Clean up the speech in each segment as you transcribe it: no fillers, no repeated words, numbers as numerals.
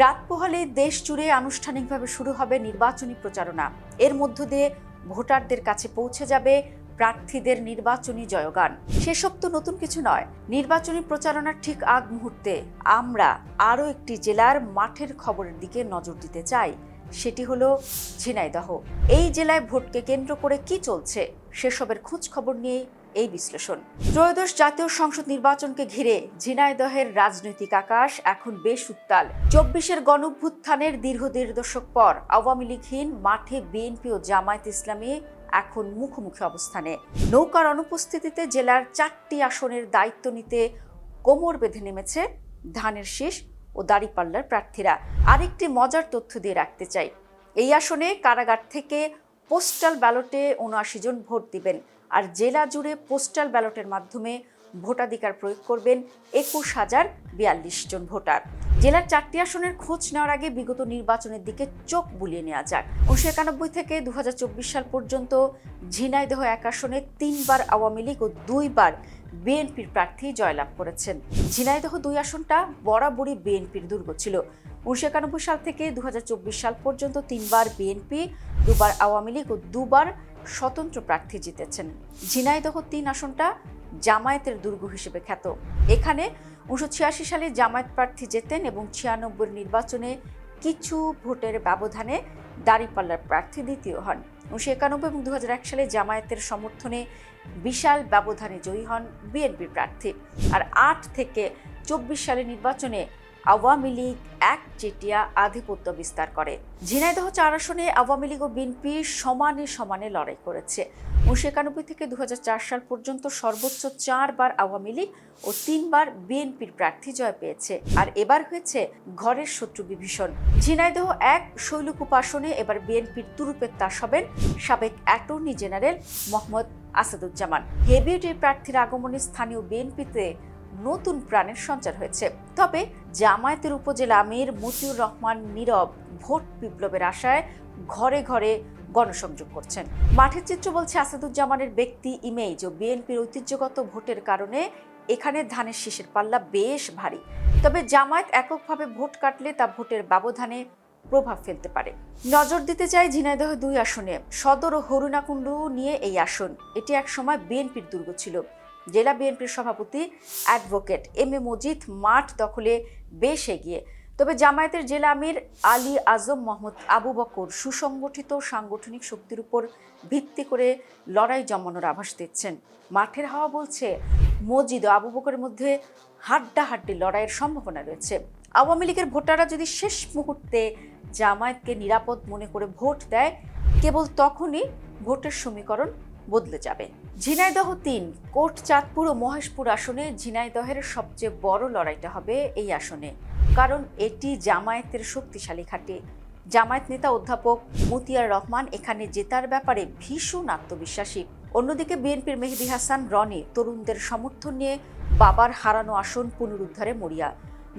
রাত পোহালে দেশ জুড়ে আনুষ্ঠানিকভাবে শুরু হবে নির্বাচনী প্রচারণা। এর মধ্য দিয়ে ভোটারদের কাছে পৌঁছে যাবে প্রার্থীদের নির্বাচনী জয়গান। সেসব তো নতুন কিছু নয়। নির্বাচনী প্রচারণার ঠিক আগ মুহূর্তে আমরা আরও একটি জেলার মাঠের খবরের দিকে নজর দিতে চাই। সেটি হলো ঝিনাইদহ। এই জেলায় ভোটকে কেন্দ্র করে কি চলছে সেসবের খোঁজ খবর নিয়ে এই বিশ্লেষণ। ত্রয়োদশ জাতীয় সংসদ নির্বাচনকে ঘিরে ঝিনাইদহের রাজনৈতিক আকাশ এখন বেশ উত্তাল। ২৪-এর গণঅভ্যুত্থানের দীর্ঘ দেড় দশক পর আওয়ামী লীগহীন মাঠে বিএনপি ও জামায়াত ইসলামী এখন মুখোমুখি অবস্থানে। নৌকার অনুপস্থিতিতে জেলার ৪টি আসনের দায়িত্ব নিতে কোমর বেঁধে নেমেছে ধানের শীষ ও দাঁড়িপাল্লার প্রার্থীরা। আরেকটি মজার তথ্য দিয়ে রাখতে চাই, এই আসনে কারাগার থেকে পোস্টাল ব্যালটে ৭৯ জন ভোট দিবেন, আর জেলা জুড়ে পোস্টাল ব্যালটের মাধ্যমে ভোটাধিকার প্রয়োগ করবেন ২১,০৪২ জন ভোটার। জেলার ৪টি আসনের খোঁজ নেওয়ার আগে বিগত নির্বাচনের দিকে চোখ বুলিয়ে নেওয়া যাক। ১৯৯১ থেকে ২০২৪ সাল পর্যন্ত ঝিনাইদহ এক আসনে ৩বার আওয়ামী লীগ ও ২বার বিএনপির প্রার্থী জয়লাভ করেছেন। ঝিনাইদহ ২ আসনটা বরাবরই বিএনপির দুর্গ ছিল। ১৯৯১ সাল থেকে ২০২৪ সাল পর্যন্ত ৩বার বিএনপি, ২বার আওয়ামী লীগ ও ২বার স্বতন্ত্র প্রার্থী জিতেছেন। ঝিনাইদহ ৩ আসনটা জামায়াতের দুর্গ হিসেবে খ্যাত। এখানে ১৯৮৬ সালে জামায়াত প্রার্থী জেতেন এবং ৯৬ নির্বাচনে কিছু ভোটের ব্যবধানে দাঁড়িপাল্লার প্রার্থী দ্বিতীয় হন। ১৯৯১ এবং ২০০১ সালে জামায়াতের সমর্থনে বিশাল ব্যবধানে জয়ী হন বিএনপির প্রার্থী। আর ৮ থেকে ২৪ সালের নির্বাচনে আওয়ামী লীগ একচেটিয়া আধিপত্য বিস্তার করে। ঝিনাইদহ ৪ আসনে আওয়ামী লীগ ও বিএনপি সমানে সমানে লড়াই করেছে। ১৯৯১ থেকে ২০০৪ সাল পর্যন্ত সর্বোচ্চ ৪বার আওয়ামী লীগ ও 3বার বিএনপির প্রার্থী জয় পেয়েছে। আর এবার হয়েছে ঘরের শত্রু বিভীষণ। ঝিনাইদহ ১ শৈলকুপ আসনে এবার বিএনপির তুরুপের তাস হবেন সাবেক attorney general Mohammad Asaduzzaman. Heavyweight প্রার্থীর আগমনে স্থানীয় বিএনপিতে নতুন প্রাণের সঞ্চার হয়েছে। তবে জামায়াতের উপজেলা আমির মতিউর রহমান নীরব ভোট বিপ্লবের আশায় ঘরে ঘরে গণসংযোগ করছেন। মাঠের চিত্র বলছে আসাদুজ্জামানের ব্যক্তি ইমেজ ও বিএনপির ঐতিহ্যগত ভোটের কারণে এখানে ধানের শীষের পাল্লা বেশ ভারী। তবে জামায়াত এককভাবে ভোট কাটলে তা ভোটের ব্যবধানে প্রভাব ফেলতে পারে। নজর দিতে চাই ঝিনাইদহ ২ আসনে। সদর ও হরিণাকুণ্ডু নিয়ে এই আসন, এটি একসময় বিএনপির দুর্গ ছিল। জেলা বিএনপির সভাপতি অ্যাডভোকেট এম এ মজিদ মাঠ দখলে বেশ এগিয়ে। তবে জামায়াতের জেলা আমির আলী আজম মোহাম্মদ আবু বকর সুসংগঠিত সাংগঠনিক শক্তির উপর ভিত্তি করে লড়াই জমানোর আভাস দিচ্ছেন। মাঠের হাওয়া বলছে মজিদ ও আবু বকরের মধ্যে হাড্ডাহাড্ডি লড়াইয়ের সম্ভাবনা রয়েছে। আওয়ামী লীগের ভোটাররা যদি শেষ মুহূর্তে জামায়াতকে নিরাপদ মনে করে ভোট দেয়, কেবল তখনই ভোটের সমীকরণ বদলে যাবে। ঝিনাইদহ ৩ কোট চাঁদপুর ও মহেশপুর আসনে ঝিনাইদহের সবচেয়ে বড় লড়াইটা হবে এই আসনে, কারণ এটি জামায়াতের শক্তিশালী ঘাঁটি। জামায়াত নেতা অধ্যাপক মতিয়ার রহমান এখানে জেতার ব্যাপারে ভীষণ আত্মবিশ্বাসী। অন্যদিকে বিএনপির মেহেদী হাসান রনি তরুণদের সমর্থন নিয়ে বাবার হারানো আসন পুনরুদ্ধারে মরিয়া।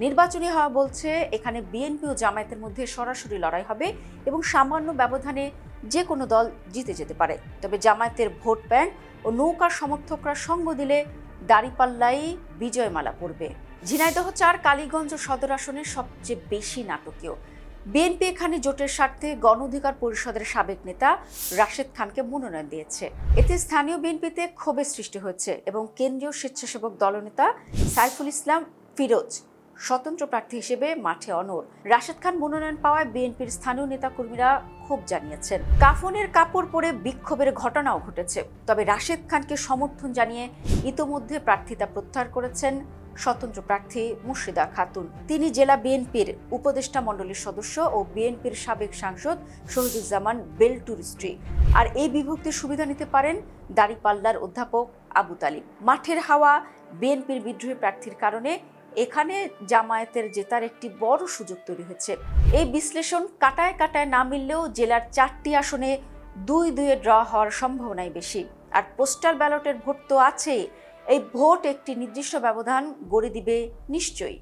নির্বাচনী হাওয়া বলছে এখানে বিএনপি ও জামায়াতের মধ্যে সরাসরি লড়াই হবে এবং সামান্য ব্যবধানে যে কোনো দল জিতে যেতে পারে। তবে জামায়াতের ভোট ব্যাংক ও নৌকার সমর্থকরা সঙ্গ দিলে দাঁড়িপাল্লাই বিজয়মালা পড়বে। ঝিনাইদহ ৪ কালীগঞ্জ সদর আসনের সবচেয়ে বেশি নাটকীয়। বিএনপি এখানে জোটের স্বার্থে গণ অধিকার পরিষদের সাবেক নেতা রাশেদ খানকে মনোনয়ন দিয়েছে। এতে স্থানীয় বিএনপিতে ক্ষোভের সৃষ্টি হয়েছে এবং কেন্দ্রীয় স্বেচ্ছাসেবক দলনেতা সাইফুল ইসলাম ফিরোজ স্বতন্ত্র প্রার্থী হিসেবে মাঠে অনড়। রাশেদ খান মনোনয়ন পাওয়ায় বিএনপির স্থানীয় নেতাকর্মীরা ক্ষোভ জানিয়েছেন। কাফনের কাপড় পরে বিক্ষোভের ঘটনাও ঘটেছে। তবে রাশেদ খানকে সমর্থন জানিয়ে ইতোমধ্যে প্রার্থিতা প্রত্যাহার করেছেন স্বতন্ত্র প্রার্থী মুর্শিদা খাতুন। তিনি জেলা বিএনপির উপদেষ্টা মণ্ডলীর সদস্য ও বিএনপির সাবেক সাংসদ শহীদুজ্জামান বেল্টুর স্ত্রী। আর এই বিভক্তির সুবিধা নিতে পারেন দাঁড়িপাল্লার অধ্যাপক আবু তালিব। মাঠের হাওয়া বিএনপির বিদ্রোহী প্রার্থীর কারণে এখানে জামায়াতের জেতার একটি বড় সুযোগ তৈরি হয়েছে। এই বিশ্লেষণ কাটায় কাটায় না মিললেও জেলার ৪টি আসনে ২-২ ড্র হওয়ার সম্ভাবনাই বেশি। আর পোস্টাল ব্যালটের ভোট তো আছেই। এই ভোট একটি নির্দিষ্ট ব্যবধান গড়ে দিবে নিশ্চয়ই।